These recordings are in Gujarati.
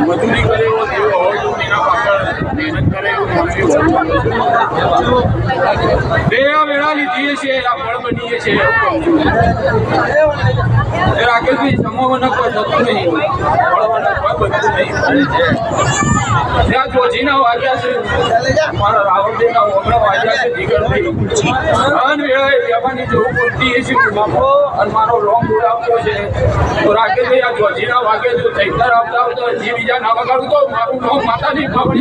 મજૂરી કરે એવો દેવો હોય એના પાછળ મહેનત કરે બે વેળા લીધીએ છીએ આ ફળ બનીએ છીએ રાકેશભાઈ સમોહન કોઈ થતું નહીં ફળવાનું કોઈ બનતું નહીં ત્યાં જોજીના વાગ્યા છે મારા રાવણદેવના ઓગણા વાગ્યા છે જીગરભાઈ અન વેળાએ વ્યવહારની જેવું બોલતી છે બાપો અને મારો લોંગ બોલાવતો છે તો રાકેશભાઈ આ જોજીના વાગે જો ચૈતર આવતા હોય તો જે બીજા ના વગાડું તો મારું નામ માતાજી ખબર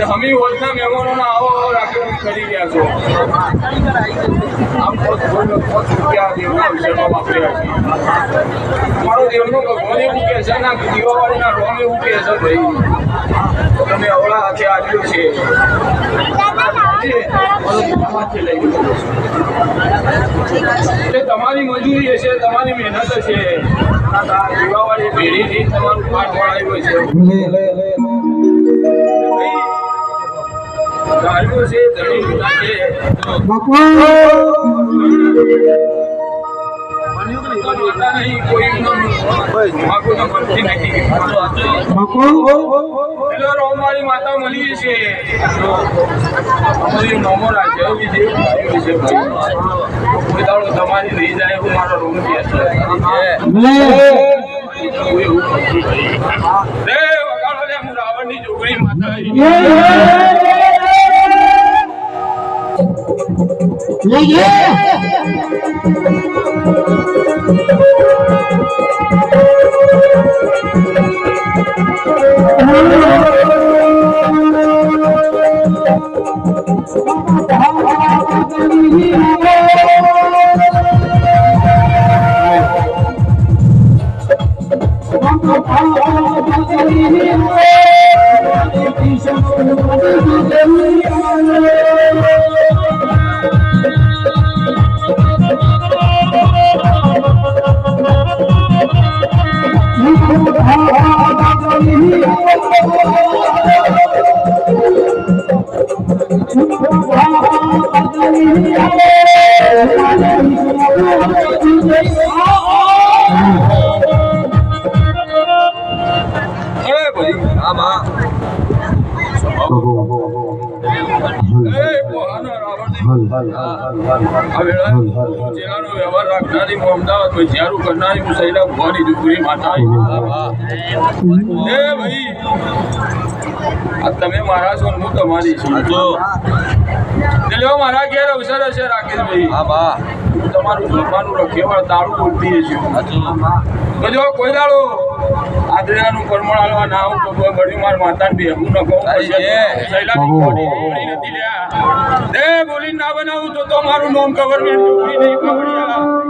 અમે વર્ષના મહેમાનોને આવો રાખી કરી રહ્યા છો આમ રૂપિયા દેવના વિષયમાં વાપર્યા છીએ મારો દેવનો ભગવાન એવું કહે છે ના દીવાવાળીના રોમ એવું કહે છે ભાઈ તમે અવળા હાથે આવ્યો છે તમારી મજૂરી હશે તમારી મહેનત હશે દીવાવાળી પેઢીથી તમારું પાઠ વળાવ્યો છે ધાર્યો છે ધણી ગુના છે અમારી માતા મળીએ છે અમારી નોમો રાખે તમારી રહી જાય એવું મારો રૂમ હું રાવણની છોકરી માતા જિલ્લાનો વ્યવહાર રાખનારી હું અમદાવાદ જ્યારું કરનારી હું સૈલા ભવાની દીકરી માતા એ ભાઈ આ તમે મારા છો હું તમારી છું લ્યો મારા ઘેર અવસર હશે રાકેશભાઈ તમારું જમવાનું રખેવાળ તાળું બોલતી છું જો કોઈ દાડો આદરાનું પરમણ હાલવા ના આવું તો બળી માર માતાને બે હું ન કહું નથી લ્યા દે બોલી ના બનાવું તો મારું નામ ગવર્મેન્ટ છોકરી નહીં ખબડિયા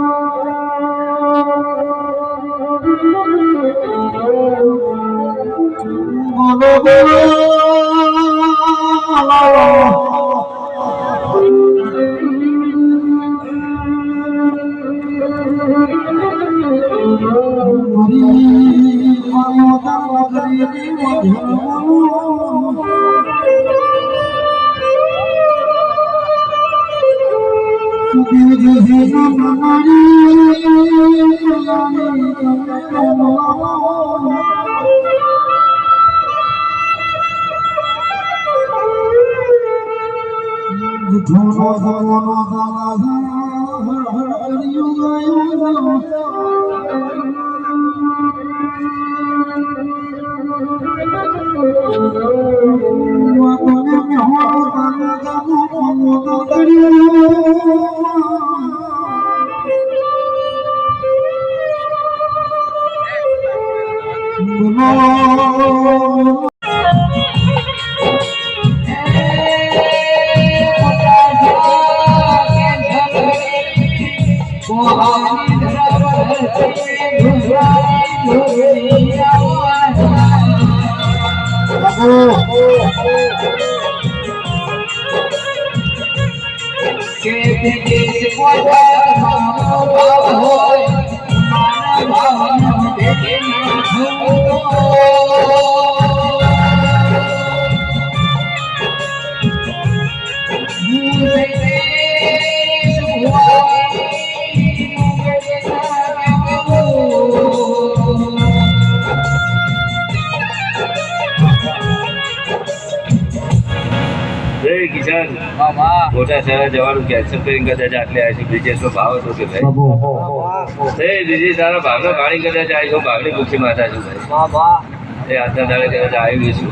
મોટા શહેર જવાનું કેન્સલ કરીને કદાચ આટલે આવી છું બ્રિજેશનો ભાવ હતો કે ભાઈ બીજી તારા ભાવનો પાણી કદાચ આવી છું ભાવની ભૂખી માતા છું ભાઈ એ આજના દાડે કદાચ આવી છું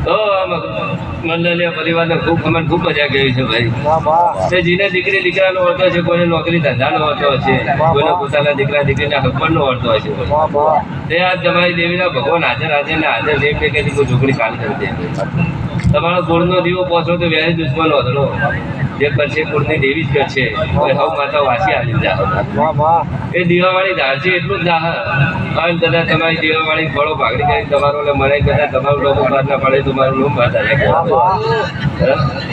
તો મંડળીય પરિવારને ખૂબ મજા ગઈ છે ભાઈ તે જેને દીકરી દીકરાનો હોતો છે કોઈને નોકરી ધંધાનો હોતો છે કોઈને પોતાના દીકરા દીકરીના હસબન્ડનો હોતો છે તે આજ તમારી દેવીના ભગવાન હાજર ને હાજર દેવ કે હું છોકરી કાલ કરી દે તમારો ગુણનો દીવો પહોંચો તો વ્યાજ દુશ્મન વધરો જે કરશે કુળની દેવી જ કરશે હવ માતા વાસી આવી જા એ દીવાવાળી ધારશે એટલું જ દાહ અને કદાચ તમારી દીવાવાળી ફળો ભાગડી કરી તમારો મને કદાચ તમારું લોકો બાદ ના પડે તમારું લોમ બાદ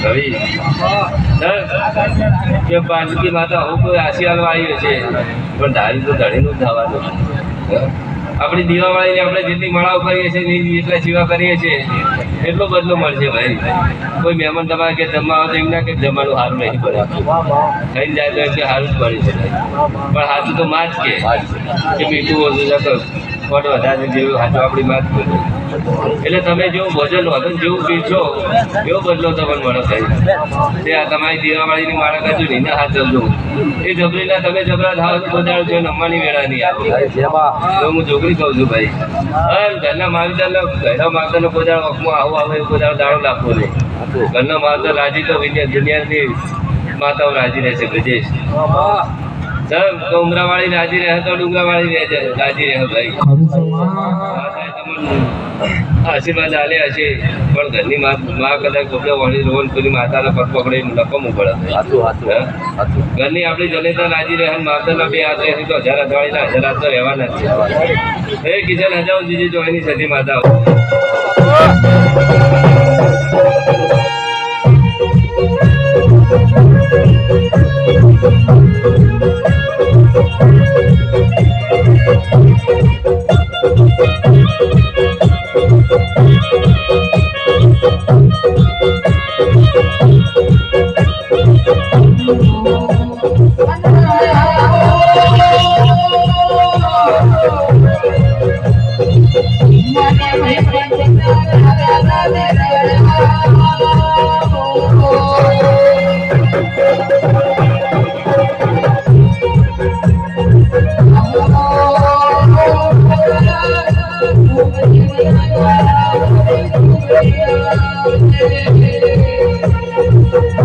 રવિ કે પાલકી માતા હું કોઈ આશી હાલવા આવી છે પણ ધારી તો ધણીનું જ થવાનું આપણી દીવાવાળીને આપણે જેટલી મળાવ કરીએ છીએ એટલા સેવા કરીએ છીએ એટલો બદલો મળશે ભાઈ કોઈ મહેમાન તમારે કે જમવા આવે તો એમ ના કે જમવાનું સારું નહીં પડે ખાઈને જાય તો એમ કે સારું જ પડે છે પણ સાચું તો માં જ કે મીઠું ઓછું જતો ફોટો વધારે જેવું સાચું આપણી માં જ કરે એટલે તમે જેવું ભોજન વધન જેવું પીશો એવો બદલો તમને મળે ભાઈ તે આ તમારી દીવાવાળીની માળા કાજુ નહીં ના હાથ જબલું એ જબરીના તમે જબરા થાવ તો બધાડું છે નમવાની વેળા નહીં આપે તો હું છોકરી કહું છું ભાઈ અને ઘરના માવતરના ઘરના માવતરનો બધાડો વખમાં આવું આવે એ બધાડો દાડો નાખવો નહીં ઘરના માવતર રાજી તો દુનિયાની માતાઓ રાજી રહેશે બ્રિજેશ ઉમરાવાળી રાજી રહે તો ડુંગરાવાળી રાજી રહે ભાઈ આશીર્વાદ આલે હશે પણ ઘરની માં કદાચ ગોબડા વાળી રોલ પેલી માતાના પગ પકડે નકમું પડે ઘરની આપણી જનેતા રાજી રહે માતાના બે હાથ રહેશે તો 1000 અઠવાડિયેના 1000 હાથ તો રહેવાના જ છે એ કિશન હજાર દીદી જો એની સતી માતા એ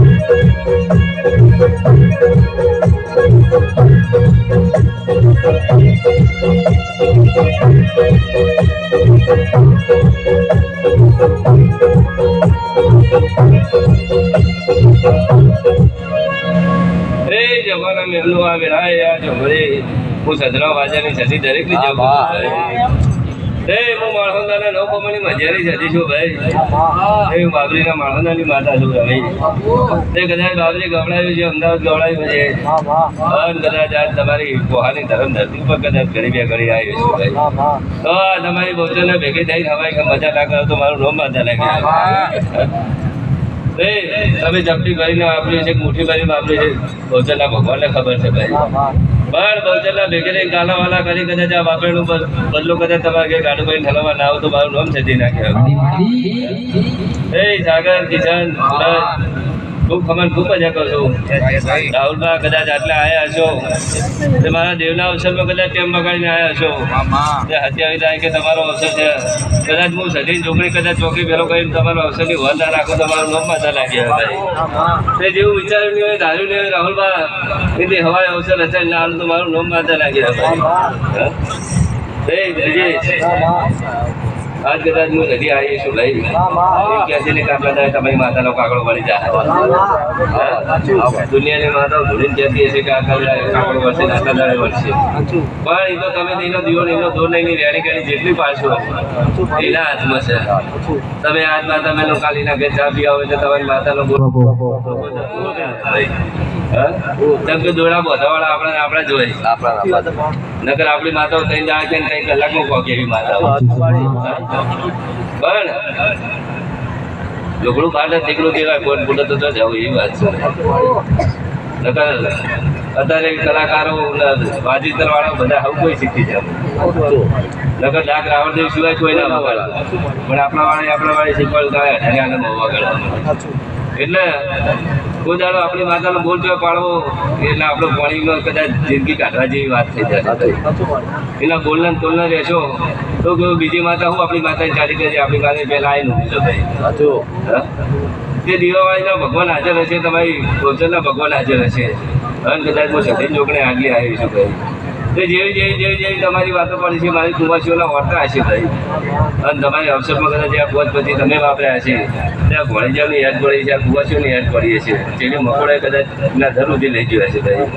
જવાના મેમનો આ વેરાય આ જમરે હું સદરા વાજાની સદી દરેકની જવું એ હું માળખંદાના નવ કમળની મજારી સદી છું ભાઈ એ બાબરીના માળખંદાની માતા છું ભાઈ તે કદાચ બાબરી ગવડાવ્યું છે અમદાવાદ ગવડાવ્યું છે અને કદાચ આજ તમારી પોહાની ધરમ ધરતી પર કદાચ ઘડી બે ઘડી આવ્યું છું ભાઈ તો આ તમારી બહુચરને ભેગી થઈને હવાઈ મજા ના કરો તો મારું નામ માતા લાગે તમે જપટી કરીને વાપર્યું છે મુઠ્ઠી કરીને વાપર્યું છે બહુચરના ભગવાનને ખબર છે ભાઈ પણ બહુચરના ભેગી રહીને કાલાવાલા કરી કદાચ આ વાપરેલું બદલો કદાચ તમારે કે ગાડું ભાઈ ઠલવા ના આવું તો મારું નામ છતી નાખે એ સાગર કિશન ખૂબ ખબર ખૂબ મજા કરું છું રાહુલમાં કદાચ આટલા આવ્યા હશો તે મારા દેવના અવસરમાં કદાચ કેમ બગાડીને આવ્યા હશો તે હત્યાવી થાય કે તમારો અવસર છે કદાચ હું સધી છોકરી કદાચ ચોકી ભેરો કરીને તમારો અવસરની વર ના રાખો તમારું નામ માતા લાગ્યા ભાઈ તે જેવું વિચાર્યું નહીં હોય ધાર્યું નહીં હોય રાહુલમાં એથી હવાય અવસર રચાય ના આવું તો મારું નામ માતા લાગ્યા ભાઈ આજ કદાચ હું નદી આવી છું ભાઈ ક્યાંથી ને કાપલા થાય તમારી માતાનો કાકડો વળી જાય દુનિયાની માતાઓ ભૂલીને કહેતી હશે કે કાકડો વળશે આટલા દાડે વળશે પણ એ તો તમે એનો દીવો એનો દોર નહીં રેડી કરી જેટલી પાછું એના હાથમાં છે તમે આજમાં તમે કાલીના ઘેર ચા પીવા હોય તો તમારી માતાનો જેમ કે દોડા બોધાવાળા આપણે જોઈએ નકર આપણી માતાઓ 3 દાડા કે 3 કલાકમાં પહોંચે એવી માતાઓ પણ લુગડું કાઢે દીકરું કહેવાય કોણ પૂરે તો જવું એવી વાત છે નકર અત્યારે કલાકારો વાજીતર વાળા બધા હવે કોઈ શીખી જાય નકર ડાક રાવણદેવ સિવાય કોઈ ના વગાડે પણ આપણા વાળે શીખવાડું હરિયાણા બહુ વગાડવાનું એટલે કોઈ દાડો આપણી માતાનો બોલ જો પાડવો એટલે આપણો પાણીમાં કદાચ જિંદગી કાઢવા જેવી વાત થઈ જાય એના બોલના તોલના રહેશો તો કેવું બીજી માતા હું આપણી માતાની ચાલી કરી આપણી માતા પહેલાં આવીને ઊંચો ભાઈ તે દીવાવાળીના ભગવાન હાજર હશે તમારી ગોચરના ભગવાન હાજર હશે અને કદાચ હું સધી જોગણે આગળ આવી છું ભાઈ તે જેવી તમારી વાતો પડી છે મારી કુંવાસીઓના વર્તા હશે ભાઈ અને તમારી અવસરમાં કદાચ આ પોત પછી તમે વાપર્યા હશે ત્યાં ઘોડીજાની યાદ પડી છે આ કુંવાસીઓની યાદ પડી હશે જેની મકોડાએ કદાચ એના ધર સુધી લઈ ગયો હશે ભાઈ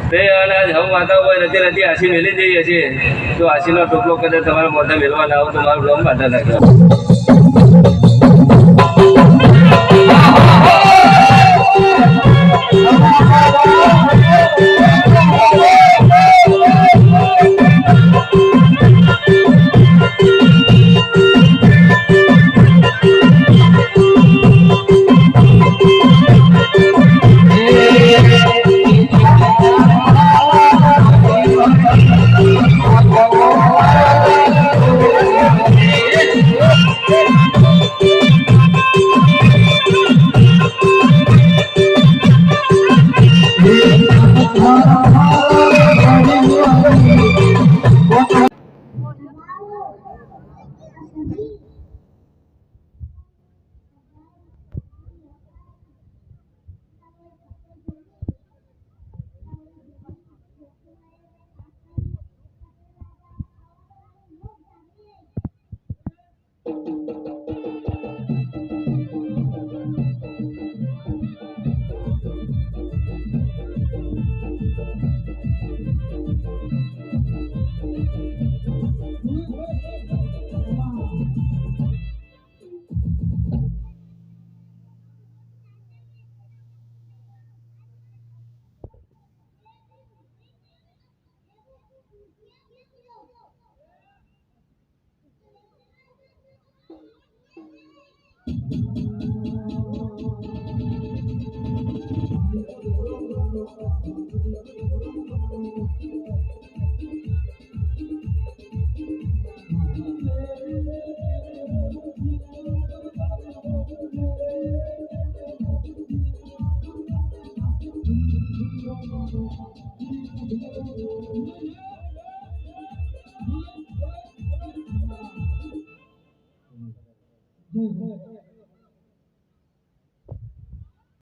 તે અને હવે માતા હોય નથી આશી મેલી જઈ હશે તો આશીનો ટોપલો કદાચ તમારા મોઢે મેળવા ના આવો તો મારું નામ માતા લાગે Mm-hmm.